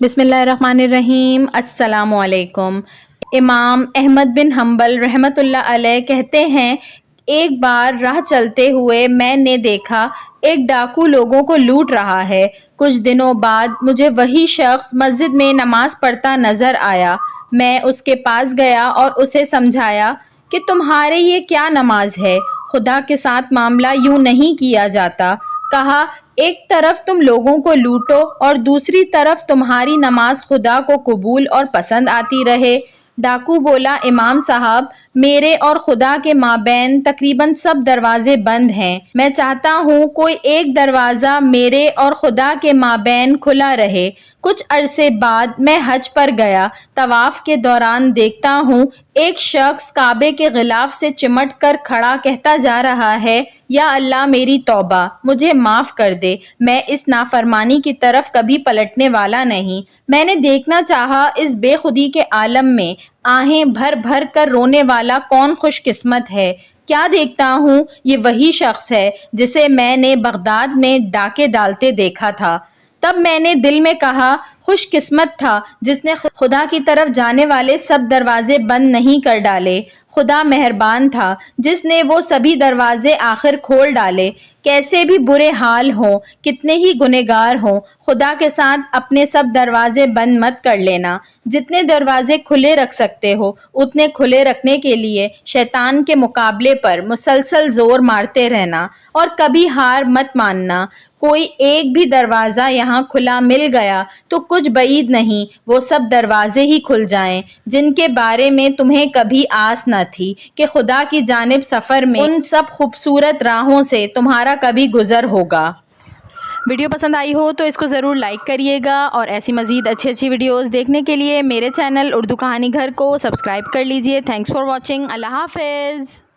بسم اللہ الرحمن الرحیم۔ السلام علیکم۔ امام احمد بن حنبل رحمۃ اللہ علیہ کہتے ہیں، ایک بار راہ چلتے ہوئے میں نے دیکھا ایک ڈاکو لوگوں کو لوٹ رہا ہے۔ کچھ دنوں بعد مجھے وہی شخص مسجد میں نماز پڑھتا نظر آیا۔ میں اس کے پاس گیا اور اسے سمجھایا کہ تمہارے یہ کیا نماز ہے، خدا کے ساتھ معاملہ یوں نہیں کیا جاتا۔ کہا، ایک طرف تم لوگوں کو لوٹو اور دوسری طرف تمہاری نماز خدا کو قبول اور پسند آتی رہے۔ ڈاکو بولا، امام صاحب، میرے اور خدا کے مابین تقریباً سب دروازے بند ہیں۔ میں چاہتا ہوں کوئی ایک دروازہ میرے اور خدا کے مابین کھلا رہے۔ کچھ عرصے بعد میں حج پر گیا۔ طواف کے دوران دیکھتا ہوں ایک شخص کعبے کے غلاف سے چمٹ کر کھڑا کہتا جا رہا ہے، یا اللہ میری توبہ، مجھے معاف کر دے، میں اس نافرمانی کی طرف کبھی پلٹنے والا نہیں۔ میں نے دیکھنا چاہا اس بے خودی کے عالم میں آہیں بھر بھر کر رونے والا کون خوش قسمت ہے۔ کیا دیکھتا ہوں، یہ وہی شخص ہے جسے میں نے بغداد میں ڈاکے ڈالتے دیکھا تھا۔ تب میں نے دل میں کہا، خوش قسمت تھا جس نے خدا کی طرف جانے والے سب دروازے بند نہیں کر ڈالے۔ خدا مہربان تھا جس نے وہ سبھی دروازے آخر کھول ڈالے۔ کیسے بھی برے حال ہوں، کتنے ہی گنہگار ہوں، خدا کے ساتھ اپنے سب دروازے بند مت کر لینا۔ جتنے دروازے کھلے رکھ سکتے ہو اتنے کھلے رکھنے کے لیے شیطان کے مقابلے پر مسلسل زور مارتے رہنا اور کبھی ہار مت ماننا۔ کوئی ایک بھی دروازہ یہاں کھلا مل گیا تو کچھ بعید نہیں وہ سب دروازے ہی کھل جائیں جن کے بارے میں تمہیں کبھی آس نہ تھی کہ خدا کی جانب سفر میں ان سب خوبصورت راہوں سے تمہارا کبھی گزر ہوگا۔ ویڈیو پسند آئی ہو تو اس کو ضرور لائک کریے گا، اور ایسی مزید اچھی ویڈیوز دیکھنے کے لیے میرے چینل اردو کہانی گھر کو سبسکرائب کر لیجئے۔ Thanks for watching. اللہ حافظ۔